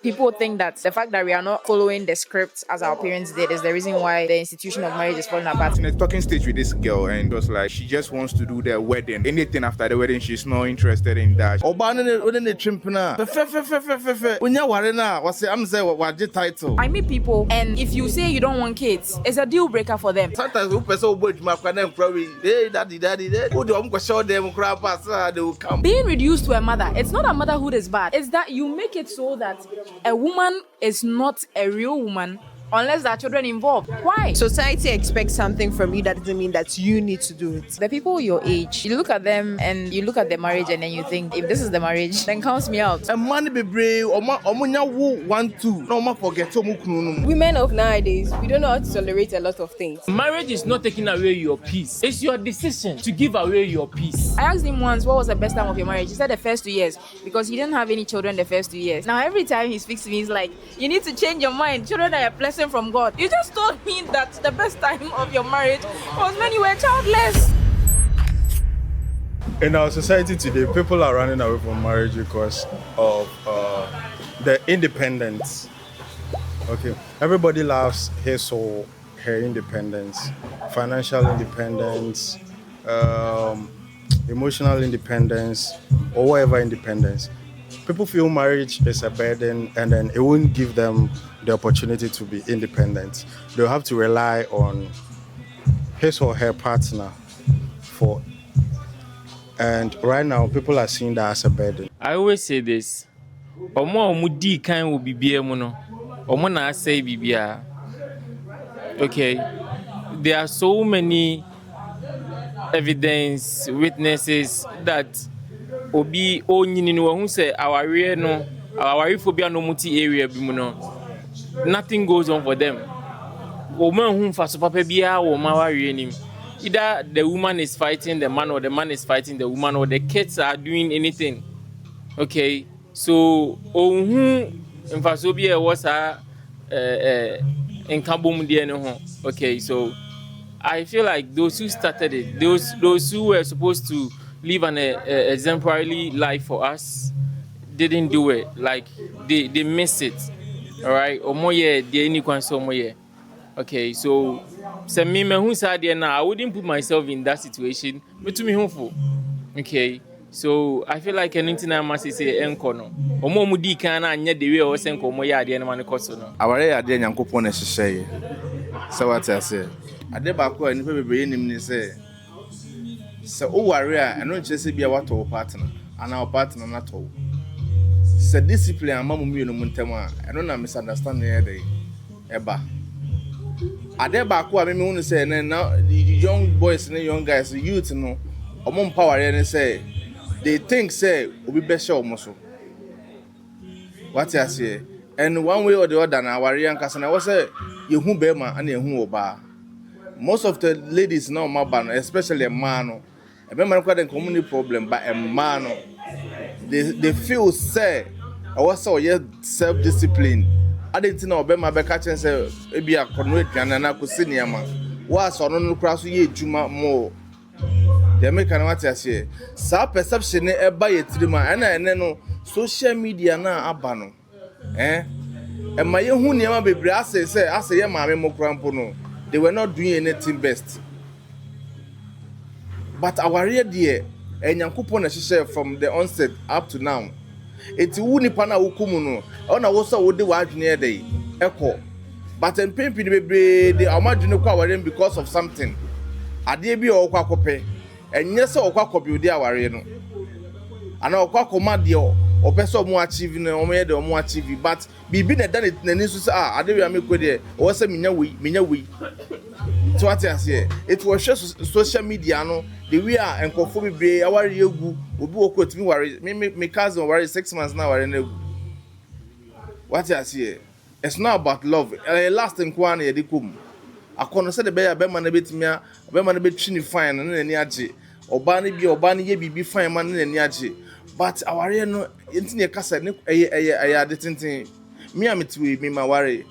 People think that the fact that we are not following the script as our parents did is the reason why the institution of marriage is falling apart. In a talking stage with this girl, and it was like she just wants to do the wedding. Anything after the wedding, she's not interested in that. I meet people, and if you say you don't want kids, it's a deal breaker for them. Sometimes we person wait my friend probably hey daddy who do I'm show them crap they will come. Being reduced to a mother, it's not that motherhood is bad. It's that you make it so that a woman is not a real woman unless there are children involved. Why? Society expects something from you that doesn't mean that you need to do it. The people your age, you look at them and you look at the marriage and then you think, if this is the marriage, then count me out. A man be brave or who want to no man forget to Women of nowadays, we don't know how to tolerate a lot of things. Marriage is not taking away your peace. It's your decision to give away your peace. I asked him once, what was the best time of your marriage? He said the first 2 years, because he didn't have any children the first 2 years. Now every time he speaks to me, he's like, you need to change your mind. Children are a blessing from God. You just told me that the best time of your marriage was when you were childless. In our society today, people are running away from marriage because of the independence. Okay, everybody loves his or her independence, financial independence, emotional independence, or whatever independence. People feel marriage is a burden, and then it won't give them the opportunity to be independent. They'll have to rely on his or her partner for. And right now, people are seeing that as a burden. I always say this. Omo kan will be no. Omo na say bibia. Okay. There are so many evidence, witnesses that obi onyini no who say our phobia no muti area bi mu no. Nothing goes on for them. Woman who for papa bia wo ma ware nim. Either the woman is fighting the man or the man is fighting the woman or the kids are doing anything. Okay? So who in fasobia was in kabum die no ho. Okay, so I feel like those who started it, those who were supposed to live an exemplary life for us didn't do it. Like they miss it. All right, omoye de any kwanso omoye. Okay, so say me who said there now I wouldn't put myself in that situation. Me to me hopeful. Okay, so I feel like anything I must say enko no. Omo mudi kan na anya the way o say enko omoye ade na man koso no. Aware ade nyankopon na hyehyeye. So what I say. Ade ba ko ani pe bebre nim ni say o ware a eno nche se bia wato partner ana partner na to. Se discipline amamu mienu muntem a eno na misunderstanding here dey eba ade ba ko a me hu say na young boys and young guys youth no omo empower here say they think say obi be sure omo so what you say and one way or the other na ware yankasa na we say yehu be ma ana yehu oba most of the ladies now maba especially a man no e be man kwa den community problem but a man no they feel say I was so self discipline. I didn't know about my back and say maybe a convert and I could see Niama. Was on no cross ye juma more. The American what I say. Sa perception e buy it to and no social media na abano. Eh? And my young Niama baby I say my memo crampo no. They were not doing anything best. But our real dear and Yankupon share from the onset up to now. Eti wu nipa na wokumu no ona wo so wo de wadwene dey eko but empempi de bebre de amadwene kwa aware because of something ade bi o kwa kope enye se o kwa kobi odi aware no ana o kwa koma de o pese mo achieve no o ye de o achieve but bibi na da na ni so se ade wi amekọ de o se menya wi so what you say it was just social media no the way enkofo bebre aware egu obi okotimi ware me cousin ware 6 months now ware na egu what you say it's not about love last nkwa na ye de kom akono se de be ya be man na betimi be man na betwini fine na ni age oba na ye bibi fine man na ni age but aware no ntini kasa ne eye ade tintin me ametiwe me ma ware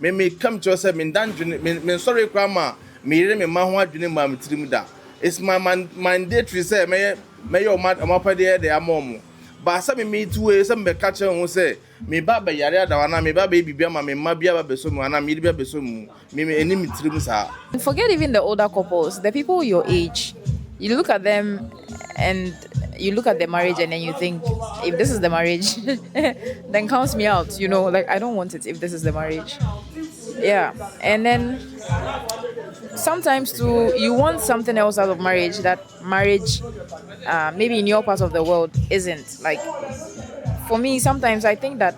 me come to say me dandwene me sorry grandma me yire me ma ho adwene ma metirim da it's my mandatory say me your mad amapade de amom But some me two ways, some be catcher who say, me baba yada wana, me baba baby biama, me mabia besomu, and I mean besomu, me enemy trims are. Forget even the older couples, the people your age. You look at them and you look at the marriage and then you think, if this is the marriage, then count me out. You know, like I don't want it if this is the marriage. Yeah. And then sometimes too, you want something else out of marriage that marriage, maybe in your part of the world, isn't. Like for me, sometimes I think that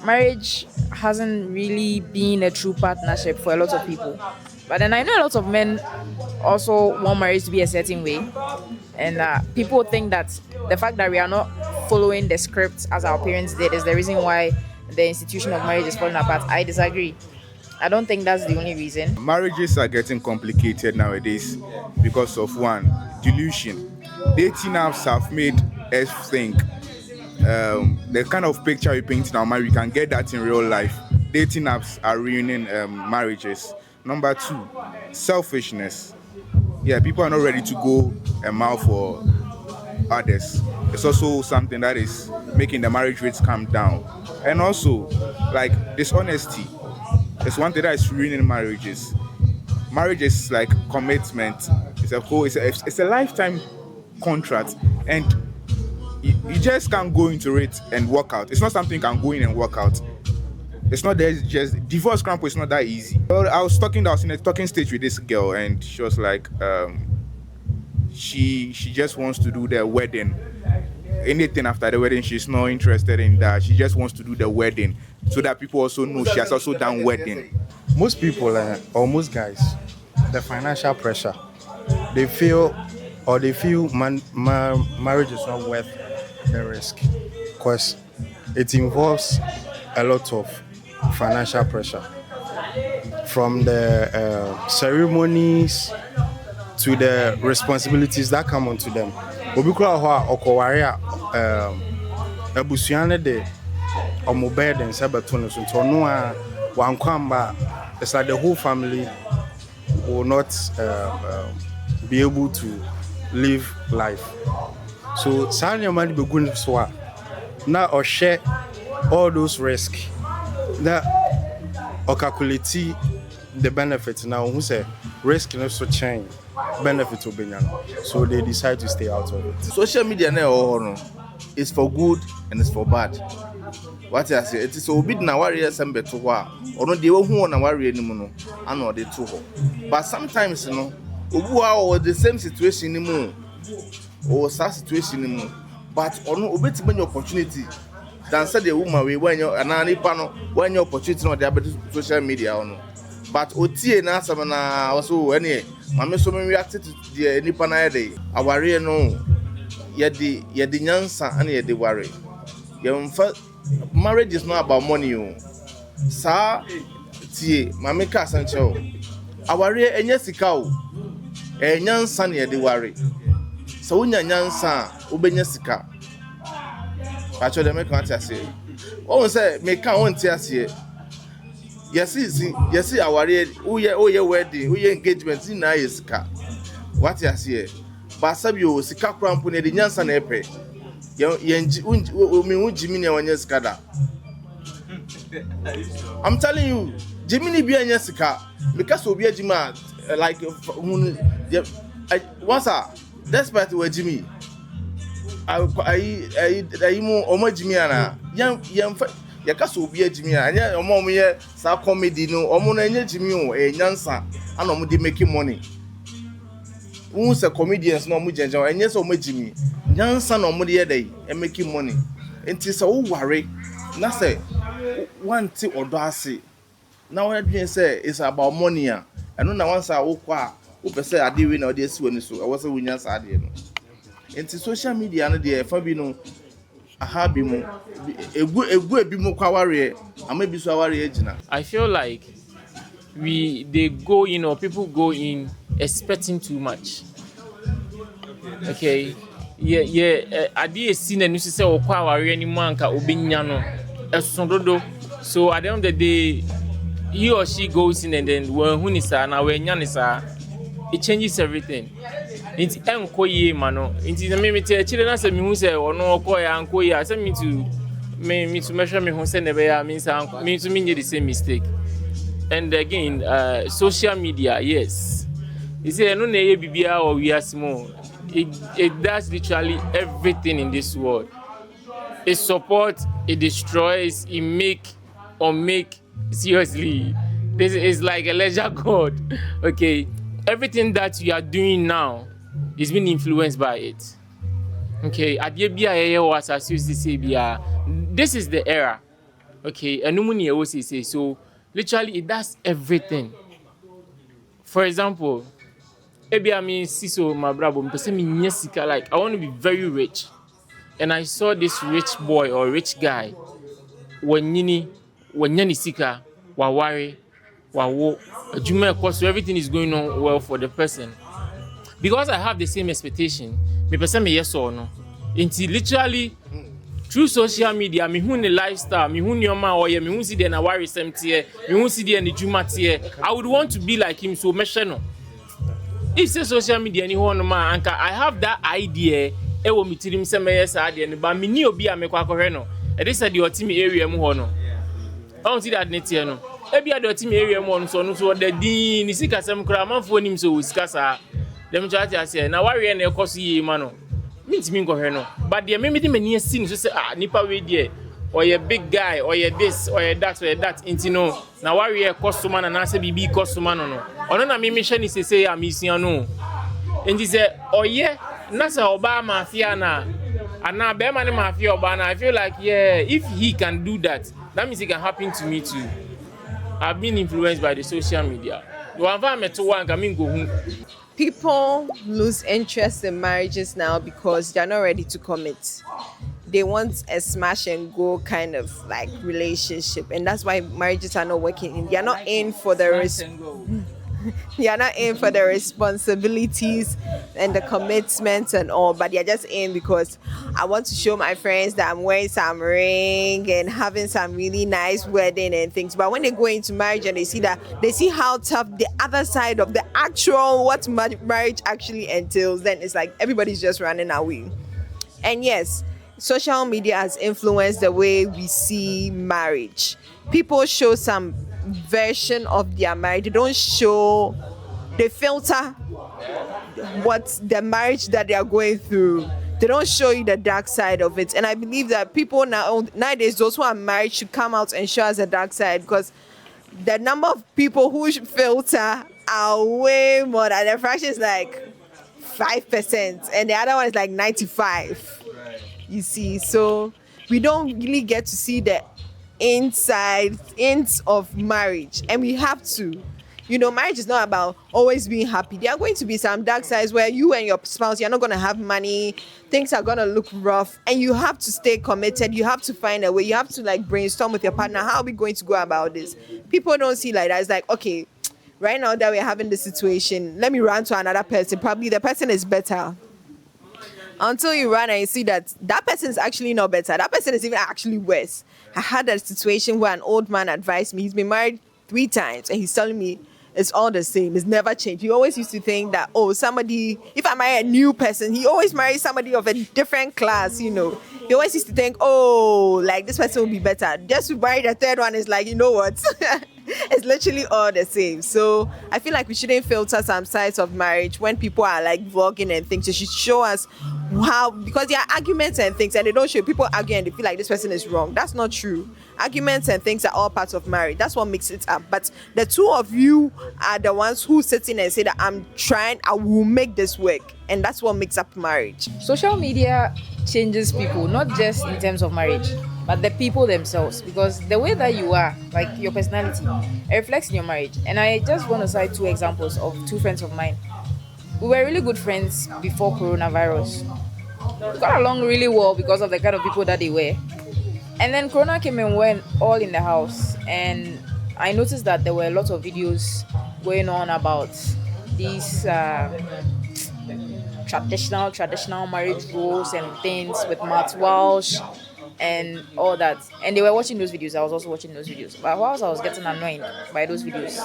marriage hasn't really been a true partnership for a lot of people. But then I know a lot of men also want marriage to be a certain way. And people think that the fact that we are not following the script as our parents did is the reason why the institution of marriage is falling apart. I disagree. I don't think that's the only reason. Marriages are getting complicated nowadays because of one, delusion. Dating apps have made us think the kind of picture we paint in our marriage, we can get that in real life. Dating apps are ruining marriages. Number two, selfishness. Yeah, people are not ready to go a mile for others. It's also something that is making the marriage rates come down. And also, like dishonesty. It's one thing that is ruining marriages. Marriage is like commitment. It's a lifetime contract, and you just can't go into it and walk out. It's not something you can go in and walk out. It's not that just divorce crampo is not that easy. Well, I was in a talking stage with this girl, and she was like, she just wants to do the wedding. Anything after the wedding, she's not interested in that. She just wants to do the wedding so that people also know she has also done wedding. Most people or most guys, the financial pressure, they feel marriage is not worth the risk because it involves a lot of financial pressure, from the ceremonies to the responsibilities that come onto them. Obi kura ho a okoware abusuane de omobed and sabato no so no a wankwamba. It's like the whole family will not be able to live life. So sanya man be gun so a na or share all those risks, that or calculate the benefits. Now who say risk no so change benefit to be, so they decide to stay out of it. Social media now is for good and it's for bad. What I say, it is so big now warrior some better wa or no they who na warrior anymore and or they too. But sometimes you know or the same situation anymore or such situation anymore, but or no obeti many opportunity than say the woman we when you an panel when your opportunity no there social media or no. But otie na samana also any mame so me react to the nipa na dey aware no ye de nyansa and ye de worry. Marriage is not about money o. Sa tie mame ka sanche o. Aware enya sika o. Nyansa na ye de worry. So unya nyansa obenya sika. Pacho de me kan ase. O say me kan won tie ase. Yes, our wedding, we engagement in Naisca. What you see? But Sabio, Sika Crampo, the Yansan Epe. Jimmy on your scada. I'm telling you, Jimmy be on Jessica, because we'll be a Jima like what's that? Despite where Jimmy. I more Jimmy young. Yakaso obi ejimi anya omo ye sa comedy no omo na anya ejimi o nyansa ana omo dey making money. Who say comedians no omo jenja anya so omo ejimi nyansa na omo dey dey making money. Enti say wo ware na say want odo ase na we dey say it's about money a eno na once a wo kwa wo pese ade we na ode si woni so e wo say wo nyansa ade no. Enti social media no dey fa bi no I feel like they go in or people go in expecting too much. Okay. Yeah. I did see the news say or kwawari anymore anka obinyano esondodo. So at the end of the day, he or she goes in and then when hunisa na when yanisa it changes everything. It's enkoye mano. It's me tell children say me who say or no okoya ankoye. Say me to measure me who say never ya means me to mean the same mistake. And again, social media, yes. You say no na bibia or we are small. It does literally everything in this world. It supports, it destroys, it make or make. Seriously, this is like a ledger god. Okay, everything that you are doing now is being influenced by it. Okay, this is the era. Okay, and say so. Literally, it does everything. For example, maybe I mean, Siso, my brother, like I want to be very rich, and I saw this rich boy or rich guy. When sika, waware, wawo, adwuma ekɔ so, everything is going on well for the person. Because I have the same expectation, me person me yes or no. Until literally through social media, me who the lifestyle, me who nyoma oye, me who see the na wari semtie, me who see the adwuma tie. I would want to be like him, so me no. If say social media ni ho no ma anka I have that idea e wo mitirim se me yes ade ne ba me ni obi a me kwa kohwe no. E dey say the otimi area mu ho no. I don't see that net here no. Ebi a the otimi area mu no so the din ni sika sem kra manfo nim so sika sa. Dem chat say na wari na e koso yi ma no. Me ntimi kohwe no. But the me di mani asi so say nipa we there or a big guy or a this or a that into no na wari e koso man na say bibi koso man no. Ono na me hye ni say am isia no. Enti say oye na say oba mafia na ana be man mafia oba na I feel like yeah if he can do that means it can happen to me too. I've been influenced by the social media. People lose interest in marriages now because they're not ready to commit. They want a smash and go kind of like relationship, and that's why marriages are not working. They're not in for the you're not in for the responsibilities and the commitments and all, but you're just in because I want to show my friends that I'm wearing some ring and having some really nice wedding and things. But when they go into marriage and they see how tough the other side of the actual what marriage actually entails, then it's like everybody's just running away. And yes, social media has influenced the way we see marriage. People show some version of their marriage. They filter what the marriage that they are going through. They don't show you the dark side of it. And I believe that people nowadays, those who are married should come out and show us the dark side, because the number of people who filter are way more than the fraction is like 5%, and the other one is like 95. You see, so we don't really get to see the ends of marriage, and we have to. Marriage is not about always being happy. There are going to be some dark sides where you and your spouse, you're not going to have money, things are going to look rough, and you have to stay committed. You have to find a way. You have to like brainstorm with your partner. How are we going to go about this? People don't see like that. It's like, okay, right now that we're having this situation, let me run to another person. Probably the person is better. Until you run and you see that person is actually not better. That person is even actually worse. I had a situation where an old man advised me. He's been married 3 times and he's telling me it's all the same. It's never changed. He always used to think that, if I marry a new person, he always marries somebody of a different class, He always used to think, like this person will be better. Just to marry the third one is like, you know what? It's literally all the same. So I feel like we shouldn't filter some sides of marriage when people are like vlogging and things. They should show us how, because there are arguments and things, and they don't show people arguing and they feel like this person is wrong. That's not true. Arguments and things are all parts of marriage. That's what makes it up. But the two of you are the ones who sit in and say that I will make this work. And that's what makes up marriage. Social media changes people, not just in terms of marriage, but the people themselves. Because the way that you are, like your personality, it reflects in your marriage. And I just want to cite 2 examples of 2 friends of mine. We were really good friends before coronavirus. We got along really well because of the kind of people that they were. And then Corona came and went all in the house, and I noticed that there were a lot of videos going on about these traditional marriage rules and things with Matt Walsh and all that. And they were watching those videos. I was also watching those videos. But whilst I was getting annoyed by those videos,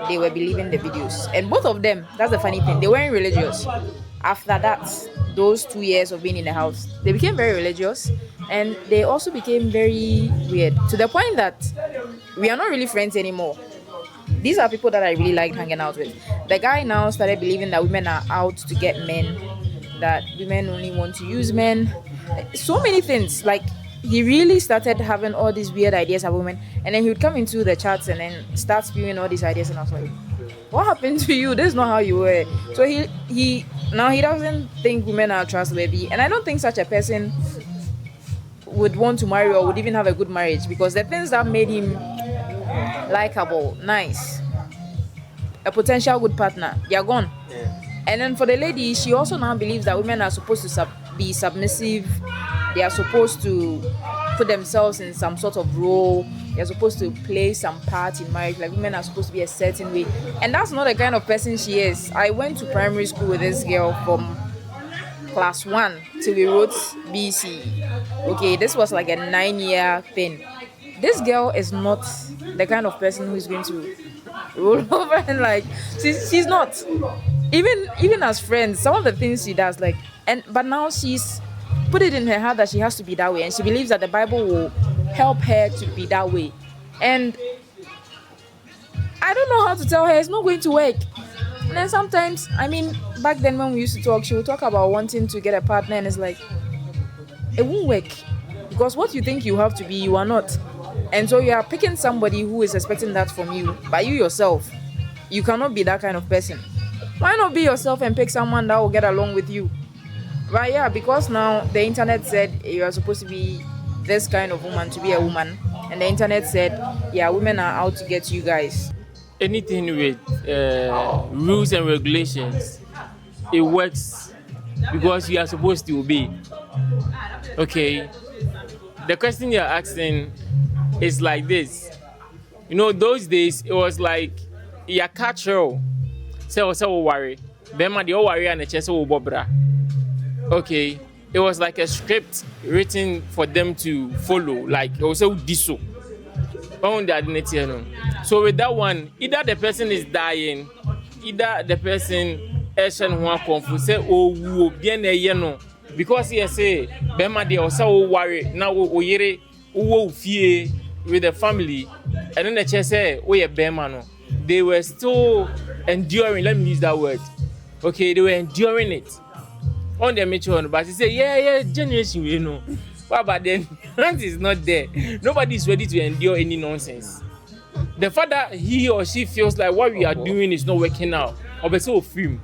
they were believing the videos. And both of them, that's the funny thing, they weren't religious. After that, those 2 years of being in the house, they became very religious, and they also became very weird to the point that we are not really friends anymore. These are people that I really liked hanging out with. The guy now started believing that women are out to get men, that women only want to use men. So many things. Like, he really started having all these weird ideas about women, and then he would come into the chats and then start spewing all these ideas, and I was like, what happened to you? This is not how you were. So he now he doesn't think women are trustworthy, and I don't think such a person would want to marry or would even have a good marriage, because the things that made him likable, nice, a potential good partner, they're gone. And then for the lady, she also now believes that women are supposed to be submissive. They are supposed to put themselves in some sort of role. They're supposed to play some part in marriage. Like, women are supposed to be a certain way. And that's not the kind of person she is. I went to primary school with this girl from class 1 till we wrote BC. Okay, this was like a 9-year thing. This girl is not the kind of person who is going to roll over and like, she's not. Even as friends, some of the things she does, like, but now she's put it in her heart that she has to be that way, and she believes that the Bible will help her to be that way. And I don't know how to tell her it's not going to work. And then sometimes, I mean, back then when we used to talk, she would talk about wanting to get a partner, and it's like, it won't work, because what you think you have to be, you are not. And so you are picking somebody who is expecting that from you, but you yourself, you cannot be that kind of person. Why not be yourself and pick someone that will get along with you? But yeah, because now the internet said you are supposed to be this kind of woman to be a woman, and the internet said, yeah, women are out to get you guys. Anything with rules and regulations, it works because you are supposed to obey. Okay, the question you're asking is like this. You know, those days it was like, you catch her, say worry, bema the worry and the chest bobra. Okay, it was like a script written for them to follow, like also diso on the identity. So with that one, either the person is dying, either the person say because he say bema the also worry now yere fear with the family, and then the chest say bema no, they were still enduring, let me use that word. Okay, they were enduring it on their mature, but he say, yeah, generation, you know. But then, once is not there, nobody is ready to endure any nonsense. The fact that he or she feels like what we are doing is not working out, or be so film.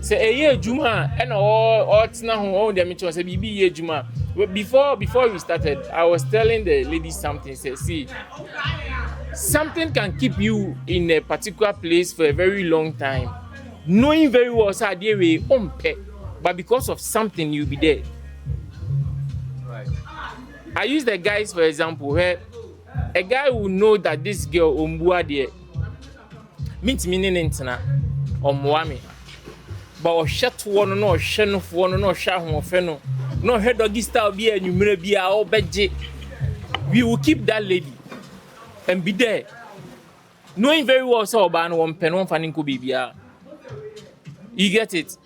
Say, yeah, Juma, and all their mature say, yeah, Juma. Before we started, I was telling the lady something. Say, see, something can keep you in a particular place for a very long time, knowing very well, so but because of something, you'll be there. Right. I use the guys for example, where a guy will know that this girl Ombua there means meaning intena or Moami. But or shut one no shen of one no shahon or feno, no head doggy style be and you may be our bedje. We will keep that lady and be there. Knowing very well so ban one pen one fanning could be. You get it?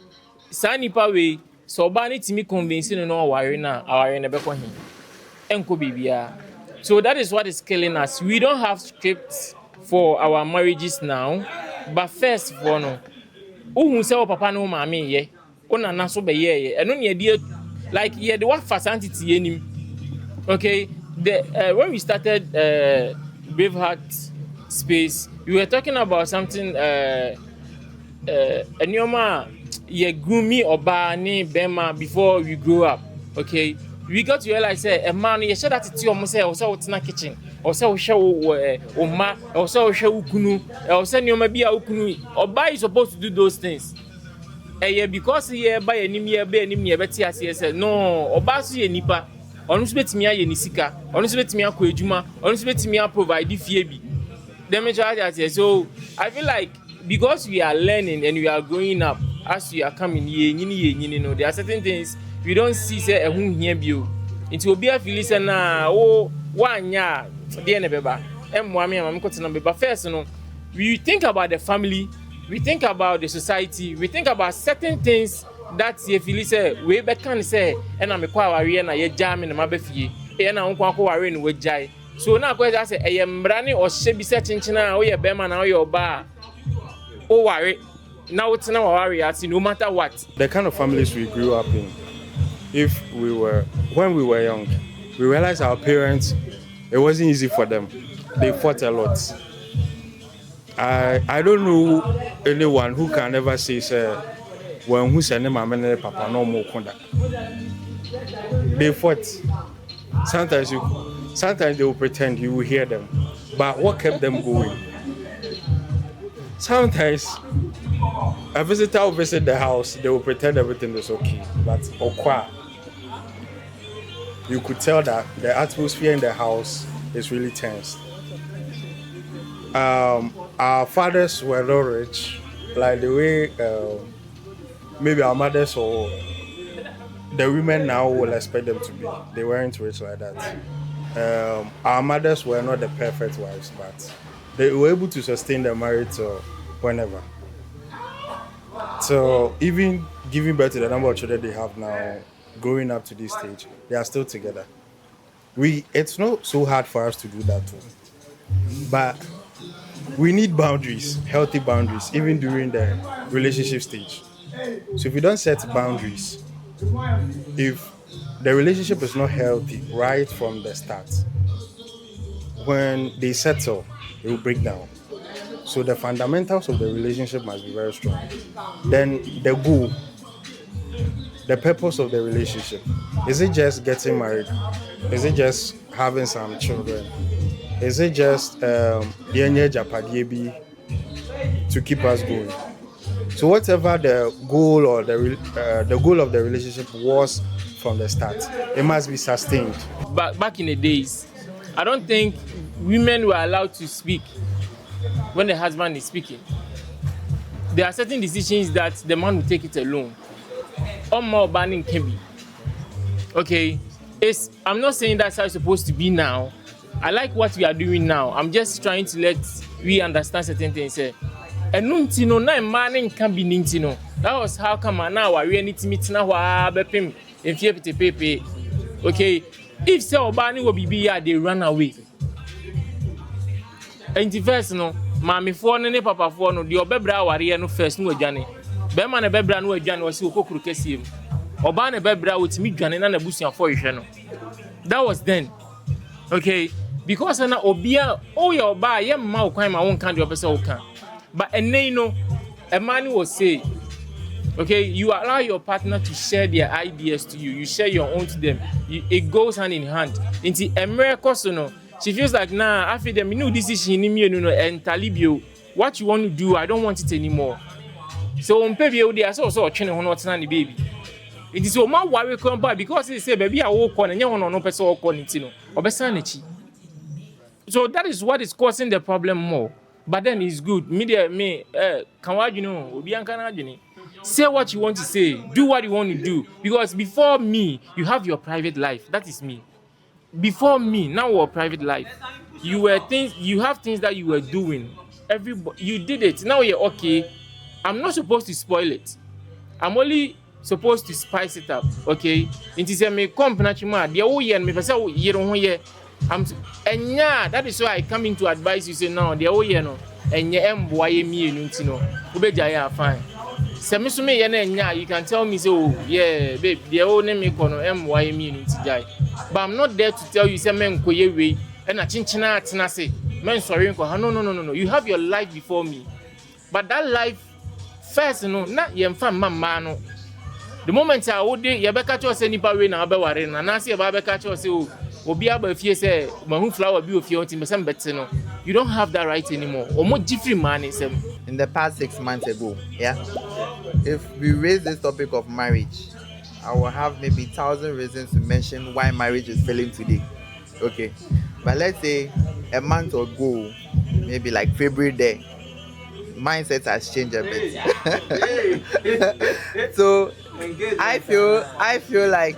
Sani pawe so bani timi convincing no worry na our na beko hin enko bibia. So that is what is killing us. We don't have scripts for our marriages now, but first for no who say papa no mama ye ona na so be ye eno ne dey like ye the what facility enim. Okay, when we started Braveheart Space, we were talking about something Enyoma ye groomy or bani bema before we grow up. Okay, we got to realize a man ye said that it's almost say also it's not kitchen or so show or ma or so show kunu or send your maybe ukunu or by is supposed to do those things. Yeah, because ye by any mere be any mere better as said no or basu ye nipa or no spet me ye nisika or no spet me a kwejuma or no spet me a provide fiebi. So I feel like because we are learning and we are growing up, as we are coming here, you know, there are certain things we don't see say here bio. Nti obi afili sɛ na wo wanya deɛ ne bɛba. Ɛmmoa me ama me kɔtena bɛba. First no, we think about the family, we think about the society, we think about certain things that ye feel say we be can say na me kwa ware na ye gya me na mabafie e na nko akọ ware no wagyae so na akọ say eye mbra ne ohye bi se chinchina a wo ye bema na wo ye oba o ware na wo tena ware ati no matter what. The kind of families we grew up in, when we were young, we realized our parents, it wasn't easy for them. They fought a lot. I don't know anyone who can ever say when who said mama and papa no more conduct. They fought. Sometimes they will pretend you will hear them. But what kept them going? Sometimes a visitor will visit the house, they will pretend everything is okay. But okwa, you could tell that the atmosphere in the house is really tense. Our fathers were not rich, like the way maybe our mothers or the women now will expect them to be. They weren't rich like that. Our mothers were not the perfect wives, but they were able to sustain their marriage whenever. So even giving birth to the number of children they have now, growing up to this stage, they are still together. It's not so hard for us to do that too. But we need boundaries, healthy boundaries, even during the relationship stage. So if you don't set boundaries, if the relationship is not healthy right from the start, when they settle, it will break down. So the fundamentals of the relationship must be very strong. Then the goal, the purpose of the relationship, is it just getting married? Is it just having some children? Is it just to keep us going? So whatever the goal or the goal of the relationship was from the start, it must be sustained. Back in the days, I don't think women were allowed to speak when the husband is speaking. There are certain decisions that the man will take it alone. Or more banning can be. Okay, I'm not saying that's how it's supposed to be now. I like what we are doing now. I'm just trying to let we understand certain things. And no na man can be nintino. That was how come now we need to meet now bepim in pepe. Okay, if so bani will be here, they run away. And the first no, mommy for no papa for no, the obebra warrior no first no jani. Bema na bebra no jani was you kokuru kesim. Obana bebra with me jani na busia for you no. That was then. Okay, because na obia oh your ba ye ma kwan ma won kan de opese wo kan. But and you know, a man will say, okay, you allow your partner to share their ideas to you. You share your own to them. It goes hand in hand. Into America, so no, she feels like, nah, I feel them, you know, this is and Talibio. What you want to do, I don't want it anymore. So on baby, they are so training on what's the baby. It is so man why we come back because they say, baby, I walk on and you want no person walk on it, or so that is what is causing the problem more. But then it's good. Say what you want to say. Do what you want to do. Because before me, you have your private life. That is me. Before me, now our private life. You have things that you were doing. You did it. Now you're okay. I'm not supposed to spoil it. I'm only supposed to spice it up. Okay? It is a me company. And yeah, that is why I come in to advise you. Say no, the old no, and ye boy me no, Ubejaya fine. Semisume yena, you can tell me so, yeah, babe, the old name kono why me no. But I'm not there to tell you say men koye way and a chinchina tinase. Men sorry no. You have your life before me. But that life first no, not yemfa mama no. The moment I would ye beka cho say nipa we na abeware na na say beka cho say oh obi abafie say mahu flower bi ofie otin be some bette no. You don't have that right anymore. Omo different man isem. In the past 6 months ago, yeah, if we raise this topic of marriage, I will have maybe 1,000 reasons to mention why marriage is failing today. Okay, but let's say a month ago, maybe like February day, mindset has changed a bit. So I feel like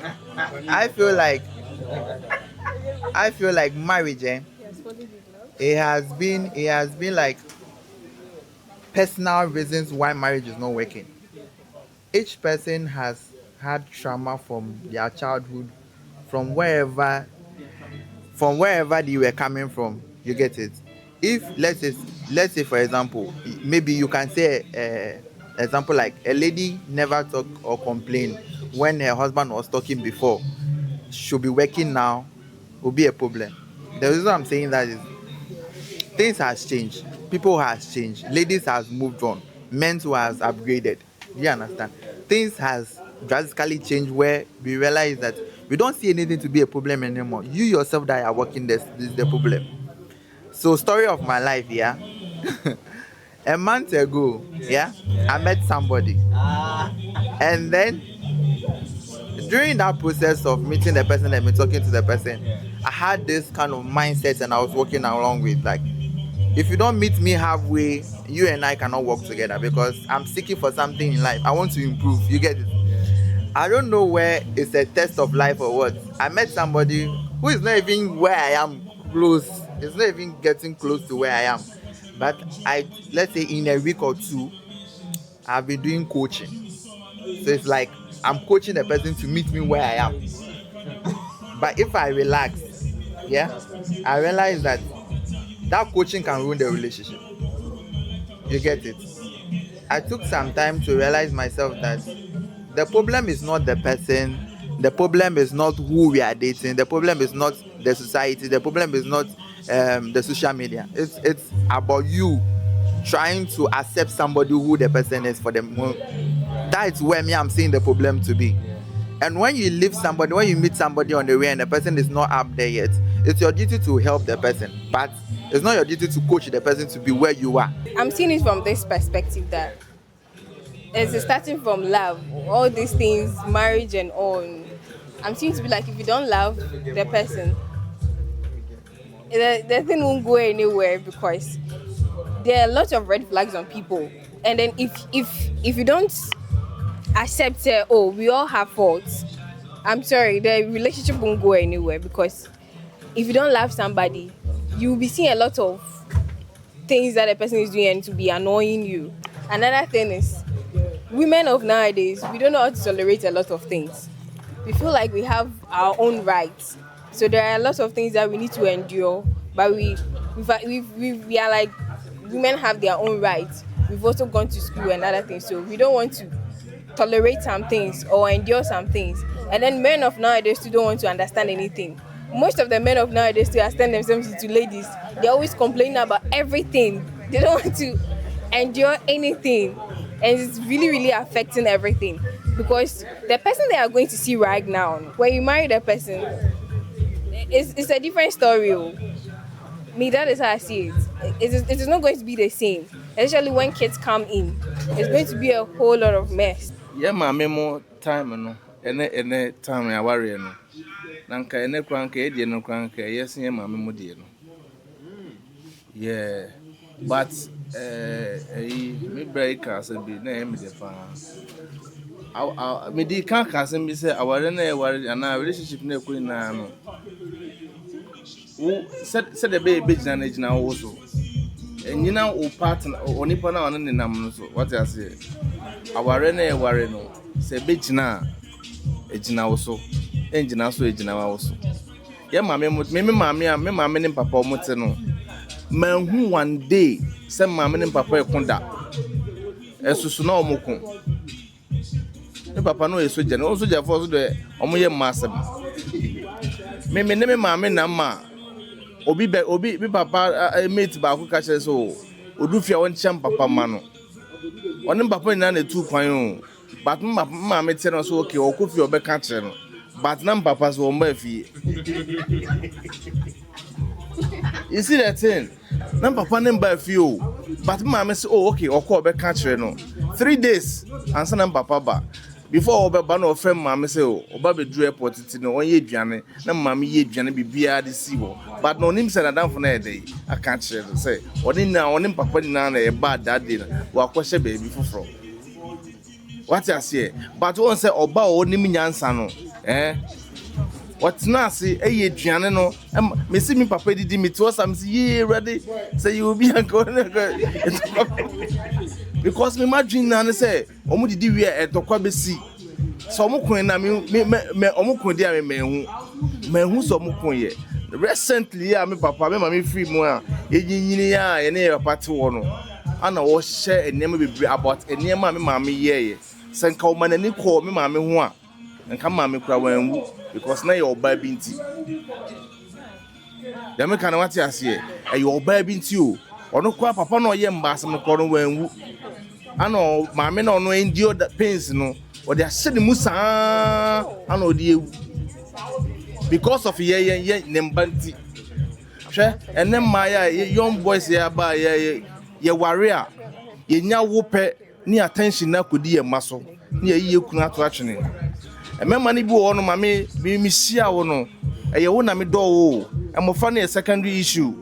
I feel like marriage, it has been like personal reasons why marriage is not working. Each person has had trauma from their childhood, from wherever they were coming from. You get it? If let's say for example, maybe you can say example like a lady never talk or complain when her husband was talking before, should be working now, will be a problem. The reason I'm saying that is things has changed, people has changed, ladies has moved on, men too has upgraded. Do you understand? Things has drastically changed where we realize that we don't see anything to be a problem anymore. You yourself that are working this is the problem. So story of my life, yeah. A month ago, yeah, I met somebody, and then during that process of meeting the person and me talking to the person, I had this kind of mindset and I was working along with like, if you don't meet me halfway, you and I cannot work together because I'm seeking for something in life. I want to improve. You get it? I don't know where it's a test of life or what. I met somebody who is not even where I am close. It's not even getting close to where I am. But let's say in a week or two, I've been doing coaching. So it's like I'm coaching the person to meet me where I am. But if I relax, yeah, I realize that coaching can ruin the relationship. You get it? I took some time to realize myself that the problem is not the person, the problem is not who we are dating, the problem is not the society, the problem is not the social media. It's about you trying to accept somebody who the person is for them. That's where me I'm seeing the problem to be. And when you meet somebody on the way and the person is not up there yet, it's your duty to help the person, but it's not your duty to coach the person to be where you are. I'm seeing it from this perspective that it's starting from love, all these things, marriage and all. I'm seeing it to be like if you don't love the person, the thing won't go anywhere because there are a lot of red flags on people. And then if you don't accept oh, we all have faults, I'm sorry, the relationship won't go anywhere because if you don't love somebody, you'll be seeing a lot of things that the person is doing and to be annoying you. Another thing is women of nowadays, we don't know how to tolerate a lot of things. We feel like we have our own rights. So there are a lot of things that we need to endure, but we are like, women have their own rights. We've also gone to school and other things, so we don't want to tolerate some things or endure some things. And then men of nowadays still don't want to understand anything. Most of the men of nowadays still understand themselves into ladies. They're always complaining about everything. They don't want to endure anything. And it's really, really affecting everything. Because the person they are going to see right now, when you marry the person, it's a different story. Me, that is how I see it. It is not going to be the same. Especially when kids come in. It's going to be a whole lot of mess. Yeah, my memo time no. Ene time I worry no. Nanka ene kwanka e die no kwanka yes yeah my memo die no. Yeah. But me break as be na me dey fa. Me di kan kasem bi say aware na e worry and relationship na ekuri na no. Wo said the baby gina wo so. Enyina wo partner onipa na ono nenam no so. What I say? Aware na e worry no. Se be gina ejina wo so. Enjina so ejina wo so. Yeah mama me mama ne papa omote no. Manhu one day say mama ne papa ekonda. Esusu na omokun. Me papa no esoja no soja for so de omoye masem. Me mama na ma obi bi papa mate ba ku ka chere so odufia won cham papa ma no. Onim papa ina na tu kwan o. But mama tell no so okay okofi obeka chere no. But nam papa so omba fie. You see that thing? Nam papa nem ba fie o. But mama say oh okay okọ obeka chere no. 3 days ansa nam papa ba. Before obeba no friend mama say oh oba be dru airport ti no onye aduane na mama ye aduane bibia de si wo. But no nim say na dan for na e dey aka chere say onim papa ni na e ba that day na wa kwhye baby foforo. What I say? But one say oba onim nyansa no wɔtena ase ɛyɛ aduane no mesi me papa didi me to sam say ye ready say you will be anko because me imagine na say omo didi wi etokwa besi so omo kun na me omo kun dia me mehu so omo kun ye recently me papa me mama free mu a enyini ya ye na papa te wo no ana wo hye enema bebre about enema me mama ye senka o manani ko me mama ho a nka mama kura wanwu because na ye oba bi nti ya me kana wate ase e ye oba bi nti o ono kwa papa na oye mbasem no ko no wanwu ana mama na ono endure the pains no o de ahye ne musa ana o de ewu because of ye nembanti hwe ene maya young boys ya ba ye ware a ye nya wo pe ni attention na kodi ye maso ni ye kunu ato atwene emema ni bi wo no mame mi sia wo no eye wo na me do wo emofa na secondary issue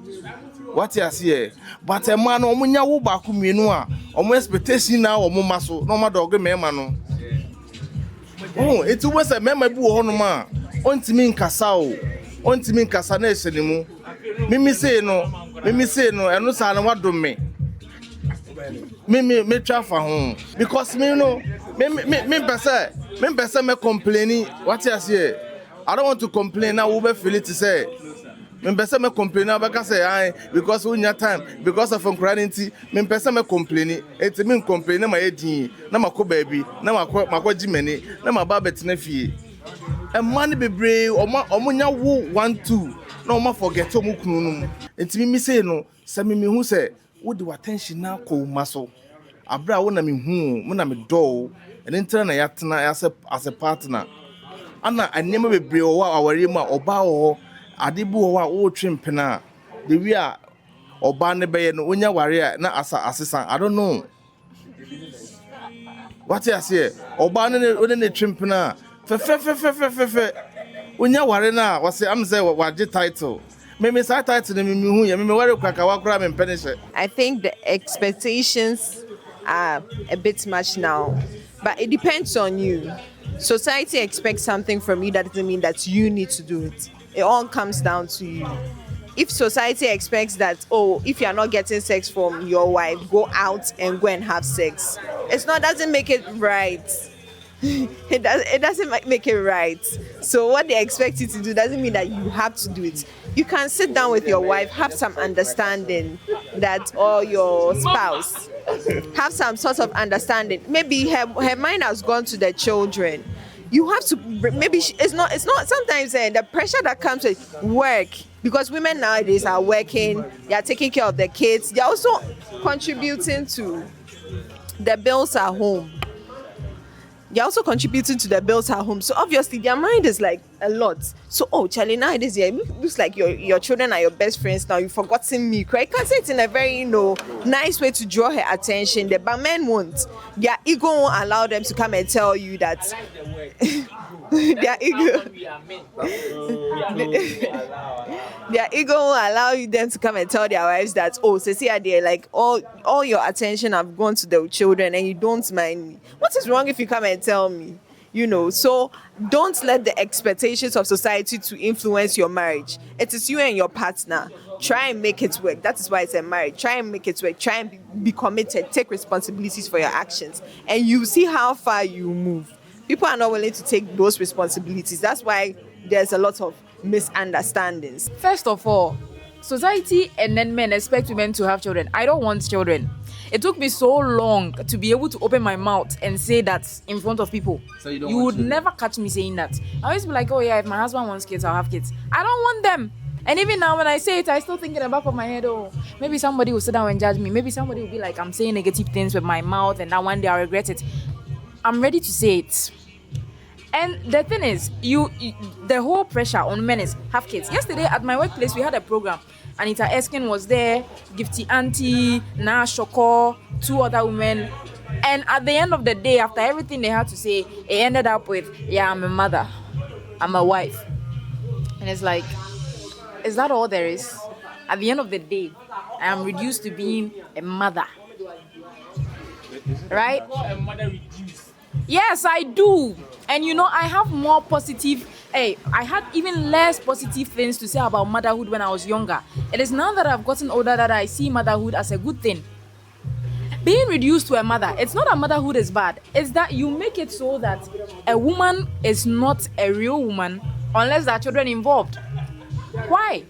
what you see but e ma no omunya wo ba ku mienu a omo expectation na wo maso no ma dog mema no it was a mema bi wo no ma ontimi nkasa o ontimi nkasa na ehye ne mu mimi say no eno sa na wadom me trafa ho because me no me pesa me complaining what you say I don't want to complain now we be feel it to say me pesa me complain now because say because we need time because of uncrianity me pesa me complaining enti me complain na ma edin na makọ baby na makọ jimeni na ma ba betina fie e man bebre omonya wo 1 2 na o ma forget o mu kunu no enti me say no se me hu say wo de attention na ko maso abra wo na me hu mo na me do ene ntra na yatena as a partner ana anyema bebre o wa aware mu a oba wo adebu wo a wo twempena the we a oba ne be no onya ware na asesa I don't know what you say oba ne twempena fe onya ware na wase am say waje title me say title me hu ya me ware kwaka wakura me mpene. I think the expectations are a bit much now, but it depends on you. Society expects something from you, that doesn't mean that you need to do it. It all comes down to you. If society expects that, oh, if you're not getting sex from your wife, go out and go and have sex, doesn't make it right. It doesn't make it right. So what they expect you to do doesn't mean that you have to do it. You can sit down with your wife, have some understanding that, or your spouse, have some sort of understanding. Maybe her mind has gone to the children. You have to, maybe it's not sometimes the pressure that comes with work, because women nowadays are working, they are taking care of the kids, they're also contributing to the bills at home. They're also contributing to the bills at home. So obviously their mind is like a lot. So, oh, Charlie, now it is here. It looks like your children are your best friends now. You've forgotten me. Right? You can say it in a very, nice way to draw her attention. But men won't. Their ego won't allow them to come and tell you that. Their ego won't allow them to come and tell their wives that, oh, Cecilia, they're like all your attention have gone to the children and you don't mind me. What is wrong if you come and tell me? So don't let the expectations of society to influence your marriage. It is you and your partner. Try and make it work. That is why it's a marriage. Try and make it work. Try and be committed. Take responsibilities for your actions. And you see how far you move. People are not willing to take those responsibilities. That's why there's a lot of misunderstandings. First of all, society and then men expect women to have children. I don't want children. It took me so long to be able to open my mouth and say that in front of people. So you would never catch me saying that. I always be like, oh yeah, if my husband wants kids, I'll have kids. I don't want them. And even now when I say it, I still think in the back of my head, oh, maybe somebody will sit down and judge me. Maybe somebody will be like, I'm saying negative things with my mouth and that one day I'll regret it. I'm ready to say it. And the thing is, the whole pressure on men is have kids. Yesterday at my workplace, we had a program. Anita Eskin was there, Gifty Auntie, Na Shoko, 2 other women. And at the end of the day, after everything they had to say, it ended up with, yeah, I'm a mother, I'm a wife. And it's like, is that all there is? At the end of the day, I am reduced to being a mother. Right? Yes, I do. And I have more positive Hey, I had even less positive things to say about motherhood when I was younger. It is now that I've gotten older that I see motherhood as a good thing. Being reduced to a mother, it's not that motherhood is bad. It's that you make it so that a woman is not a real woman unless there are children involved. Why?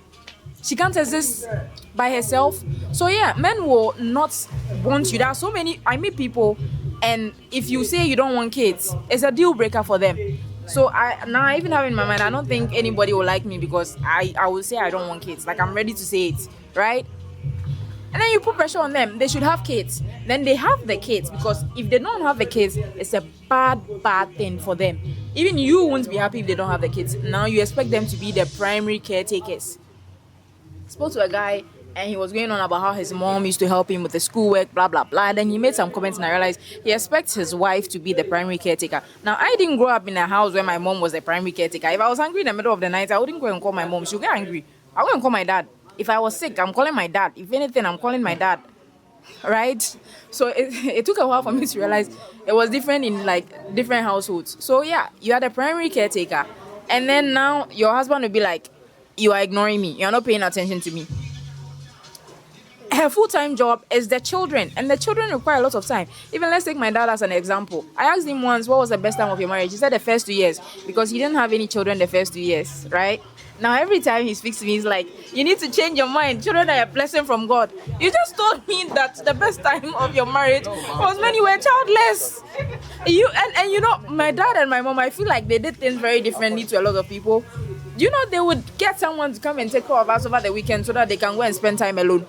She can't exist by herself. So yeah, men will not want you. There are so many. I meet people, and if you say you don't want kids, it's a deal breaker for them. So I even have in my mind, I don't think anybody will like me because I will say I don't want kids. Like, I'm ready to say it, right? And then you put pressure on them. They should have kids. Then they have the kids, because if they don't have the kids, it's a bad thing for them. Even you won't be happy if they don't have the kids. Now you expect them to be the primary caretakers. Spoke to a guy and he was going on about how his mom used to help him with the schoolwork, blah blah blah. Then he made some comments and I realized he expects his wife to be the primary caretaker. Now, I didn't grow up in a house where my mom was the primary caretaker. If I was hungry in the middle of the night, I wouldn't go and call my mom. She'll get angry. I would go and call my dad. If I was sick, I'm calling my dad. If anything, I'm calling my dad. Right? So it took a while for me to realize it was different in like different households. So yeah, you are the primary caretaker. And then now your husband will be like, you are ignoring me. You're not paying attention to me. Her full-time job is the children, and the children require a lot of time. Even let's take my dad as an example. I asked him once, what was the best time of your marriage? He said the first 2 years, because he didn't have any children the first 2 years, right? Now every time he speaks to me, he's like, you need to change your mind. Children are a blessing from God. You just told me that the best time of your marriage was when you were childless. And you know, my dad and my mom, I feel like they did things very differently to a lot of people. Do you know they would get someone to come and take care of us over the weekend so that they can go and spend time alone?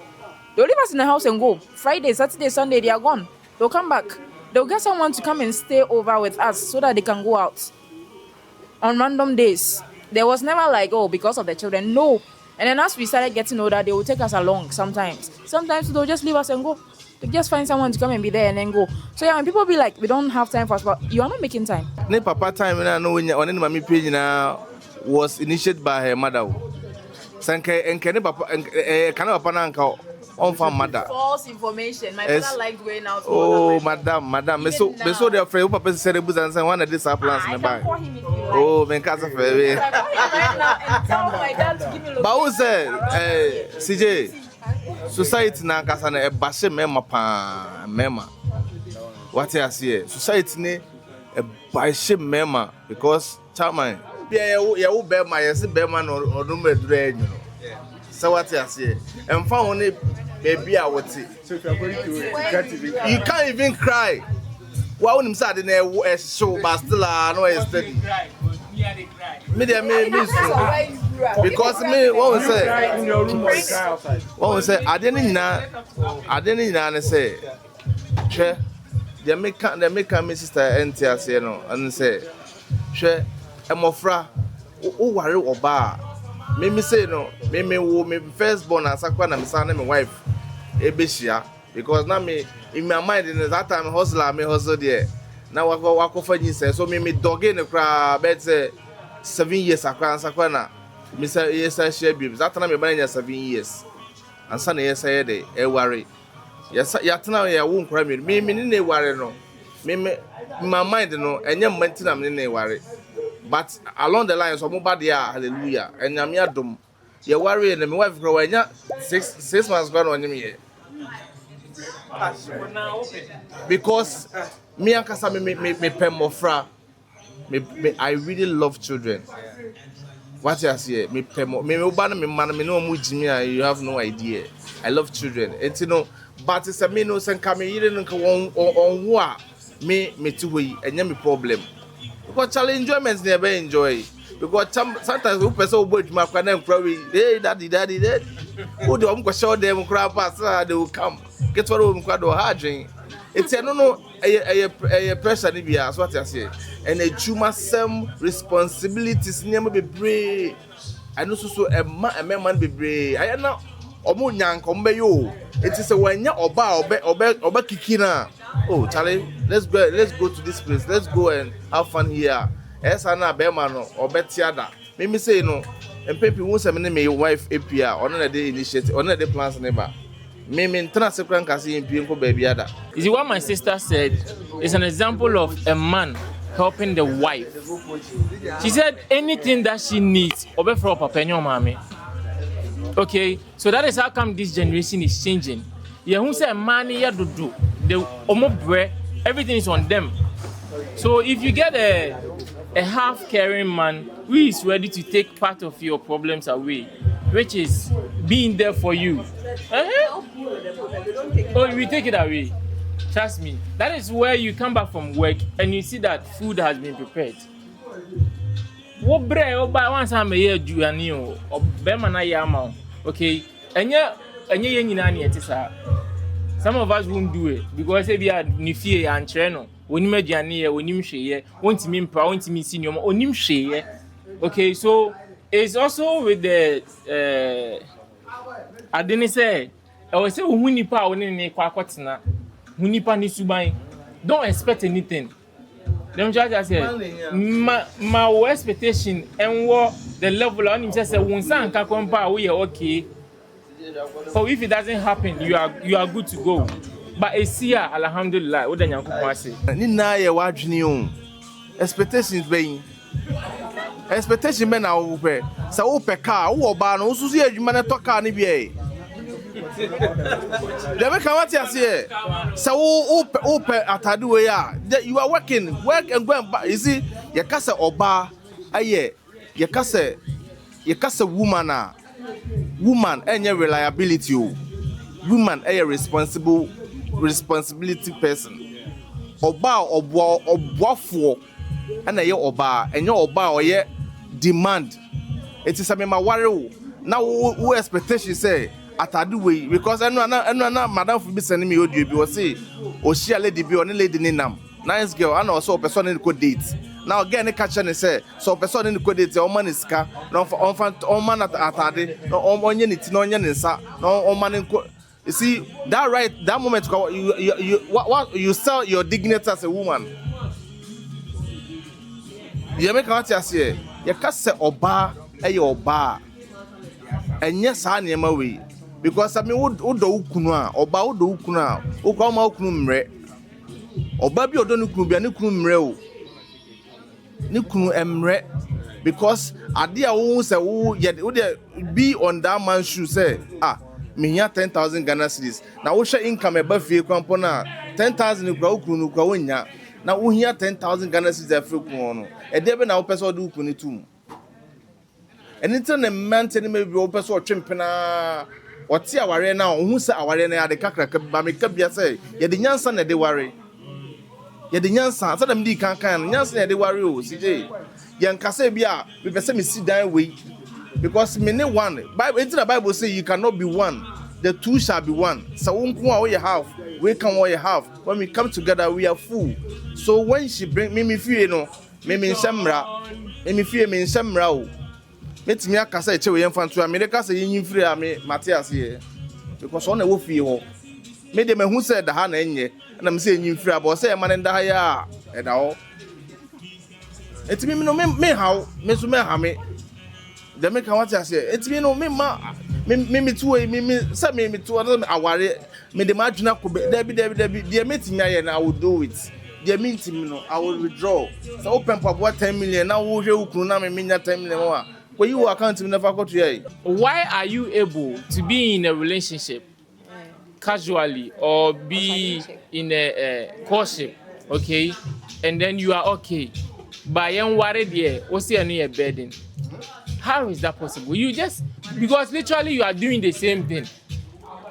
They'll leave us in the house and go. Friday, Saturday, Sunday, they are gone. They'll come back. They'll get someone to come and stay over with us so that they can go out on random days. There was never like, oh, because of the children. No. And then as we started getting older, they will take us along sometimes. Sometimes they'll just leave us and go. They just find someone to come and be there and then go. So yeah, when people be like, we don't have time for us, but you are not making time. Ne papa time na no when on mami page na was initiated by her mother. Sanke enke ne papa kana papa na nka on fa mother. False information. My father liked going out. Oh, madam. Me so the friend papa said buzz and say one of these plans in the bag. Oh, men casa for me. I call him right now and tell my dad to give me location. But who say CJ society na kasa na e bashe mema pa mema. What I see society ne e bashe mema because chairman ya wo be ma yes be ma no odum edure enyu. So what I see and fa won baby a what. So if you are going to you can't even cry. Why wouldn't say na show but still no is steady. Me because me what we say in your room or you cry outside. what we say I didn't na say hwe they make my sister NTS you know and say hwe emofra o ware oba me say no me wo me first born asakwa na me son and my wife ebeshia because now me in my mind in that time hustle there now wako for say so me dog in the crowd bet say 7 years akwa na me say yes I share baby that time me ban 7 years and son yes I dey e worry yes ya tena ya wo nkra me ne worry no me my mind no enye mmantina me ne worry but along the line so mo ba there hallelujah enyame adom ya worry na me wife grow enya 6 months gone on me because me ankasa me pen mofra me I really love children. What you say me pen me oba na me man me no mu jimi you have no idea. I love children. And you know but it's a me no sen come yire no on wo a me to we enya me problem. Because challenge enjoyment never enjoy. Because sometimes we person obo juma kwa na nkra we hey daddy who do am go show them nkra pass they will come. Get what we nkra do hardwin. It's no a pressure ni bia so what you say. And a juma some responsibilities never be brave. I know so a man be brave. I na omo nyanko mbe yo. It is a wanya oba kikina. Oh Charlie, let's go to this place. Let's go and have fun here. Esa na be man no obetiada. Me say no. And people who say me wife apia on na dey initiative on na dey plans never. Me internal secret kasi impie ko baby ada. You see what my sister said is an example of a man helping the wife. She said anything that she needs, obe for papa and your mommy. Okay, so that is how come this generation is changing. Yeah, who say money ya do the omobre, everything is on them. So if you get a half caring man who is ready to take part of your problems away, which is being there for you, oh, we take it away. Trust me. That is where you come back from work and you see that food has been prepared. What bread or by once I'm a year do and you or Bemana Yama. Okay, and some of us won't do it because if you are Nifie and Cheno, when you make Jania, when you share, won't mean proud to me senior or nim share. Okay, so it's also with the I didn't say I was saying when you power in a quacotina, when you pan is to buy, don't expect anything. Them judge I said my expectation and what the level on him says one son can compare we are okay. So if it doesn't happen, you are good to go. But it's here, alhamdulillah, what do you say? Nina ye wadwini o. Expectations being. Expectation men na wo pe. Sa wo pe car, wo ba no so so adwuma na to car ni bi e. Dem ka what you say? Sa wo pe atade we ya. You are working, work and go and buy. You see, ye ka se oba aye, ye ka se woman a. Woman any reliability o. Woman a responsibility person. Oba oboafo and a oba and your oba or ye demand. It is a me worry o. Now who expectation say atadu we because I know madam for be sending me audio bi o say o share lady bi on lady ni nam. Nice girl and also person in code date. Now again, the catcher say so person in the code date. Man is car. No on man atade. No on unit. No unit. No on man in. You see that right? That moment you sell your dignity as a woman. You make what you say. You can't say oba oba. And yes, I am away because I mean, would do ukuna oba would do ukuna. Ukama ukunumre. Oba bi odo nukunu bia nukunu mre o. Nukunu emre because ade a wo say wo be on that man's shoe say me here 10,000 Ghana cedis. Na wo share income eba fie kwampo na 10,000 kwa ukunu kwa wonya. Na wo here 10,000 Ghana cedis afre ku no. E de be na wo pese odo ukunu tum. Anything a man tell me wo pese o twempena oti aware na wo say aware na ade kakraka ba me ka bia say ye de nyansa na de ware. Ye de nyansa so dem di kan nyansa na de ware o CJ ye nkasa bia me pese me sit down we because me ne one Bible in the Bible say you cannot be one, the two shall be one. So we have we can we have when we come together we are full. So when she bring me feel no me nsemra me feel me nsemra o metimi akasa eche we yemfa nto me de kasa yin free a me Matthias here because on e wo fie ho me de me hu say da ha na enye na me say yin free about say man nda ha ya e da ho etimi me no me how me so me ha me de me kan what I say etimi no me ma me tu me say me tu aware me de ma dwuna ko debi de metimi aye na I will do it. The meeting, I will withdraw. So open for what 10 million now. Who you na me 10 million more. When you account me never go to here. Why are you able to be in a relationship casually or be in a courtship, okay, and then you are okay, but young worried here, what's the new burden? How is that possible? You just because literally you are doing the same thing.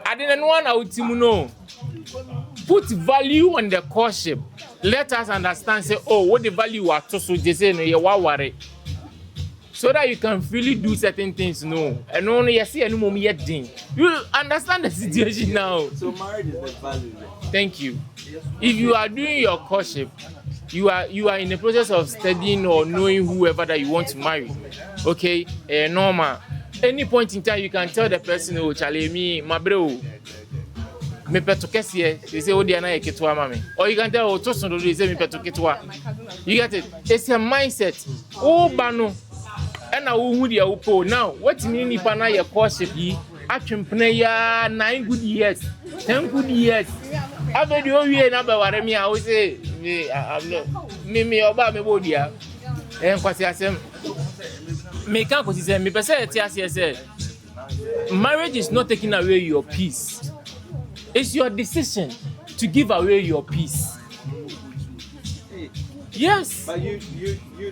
I didn't want out know. Put value on the courtship. Let us understand, say, oh, what the value are to so they say no, you worry. So that you can freely do certain things, no. And only you see any moment yet thing. You understand the situation now. So marriage is the value. Thank you. If you are doing your courtship, you are in the process of studying or knowing whoever that you want to marry. Okay, normal. Any point in time you can tell the person, oh, Charlie, me, my bro. Me peto kesiye, they say odi ana eketwa mami. Or you can tell oh tosun do they say me peto ketwa. You get it? It's a mindset. Oh bano. And na wo hu dia wo po. Now, what mean nipa na your courtship yi atwempene ya 9 good years, 10 good years. Abedi o wie na ba ware me I will say me I'm not. me oba me bodia. Kwasi asem. Me kan kwasi say me pese ti ase say marriage is not taking away your peace. It's your decision to give away your peace. Yes. But you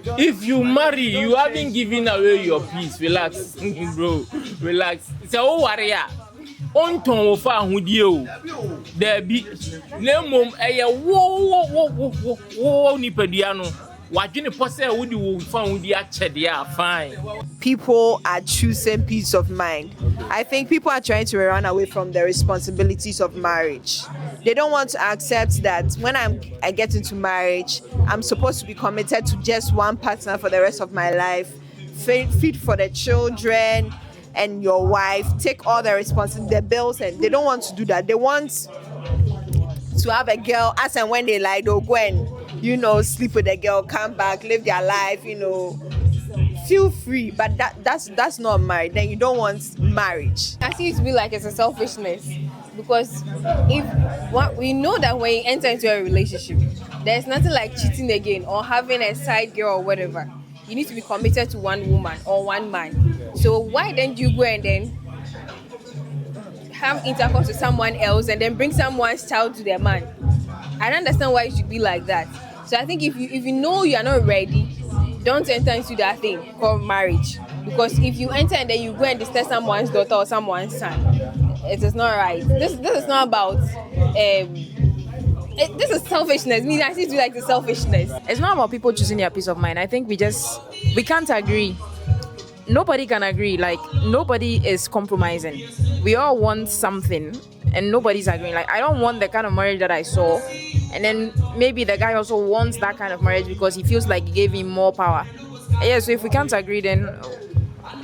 don't. If you marry, you haven't given away your peace. Relax, bro. Relax. It's a whole warrior. On ton wo fa ahudie o. There be na mom eye wo nipadua no. Wadwene pose wodi wo fa ahudie achede a fine. People are choosing peace of mind. I think people are trying to run away from the responsibilities of marriage. They don't want to accept that when I get into marriage, I'm supposed to be committed to just one partner for the rest of my life, feed for the children and your wife, take all the responsibility, the bills, and they don't want to do that. They want to have a girl as and when they like, they'll go and, sleep with the girl, come back, live their life, feel free. But that's not marriage. Then you don't want marriage. I see it to be like it's a selfishness, because we know that when you enter into a relationship, there's nothing like cheating again or having a side girl or whatever. You need to be committed to one woman or one man. So why then do you go and then have intercourse with someone else and then bring someone's child to their man? I don't understand why it should be like that. So I think if you know you are not ready, don't enter into that thing called marriage. Because if you enter and then you go and disturb someone's daughter or someone's son, it is not right. This is not about this is selfishness. I see it like the selfishness. It's not about people choosing their peace of mind. I think we can't agree. Nobody can agree. Like, nobody is compromising. We all want something and nobody's agreeing. Like, I don't want the kind of marriage that I saw, and then maybe the guy also wants that kind of marriage because he feels like it gave him more power. Yeah, so if we can't agree, then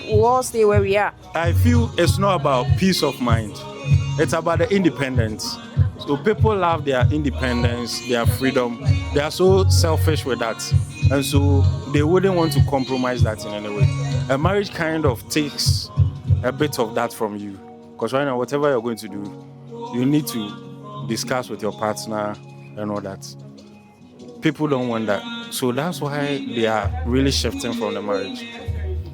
we'll all stay where we are. I feel it's not about peace of mind. It's about the independence. So people love their independence, their freedom. They are so selfish with that. And so they wouldn't want to compromise that in any way. A marriage kind of takes a bit of that from you. Because right now, whatever you're going to do, you need to discuss with your partner and all that. People don't want that. So that's why they are really shifting from the marriage.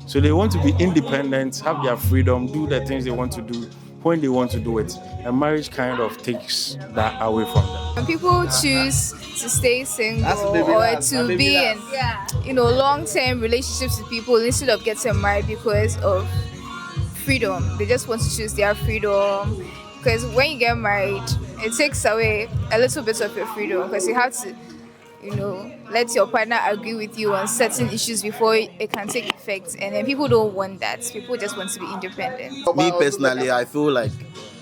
So they want to be independent, have their freedom, do the things they want to do when they want to do it. And marriage kind of takes that away from them. When people choose to stay single or to be in long-term relationships with people instead of getting married because of freedom, they just want to choose their freedom. Because when you get married, it takes away a little bit of your freedom, because you have to let your partner agree with you on certain issues before it can take effect. And then people don't want that. People just want to be independent. Me personally, I feel like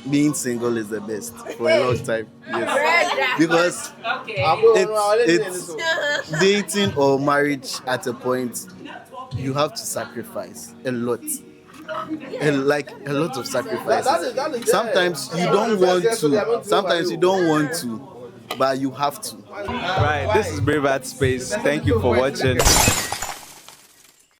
being single is the best for a long time. Yes. Because it's dating or marriage at a point, you have to sacrifice a lot. And like a lot of sacrifices. Sometimes you don't want to, but you have to. Right, this is Braveheart Space. Thank you for watching.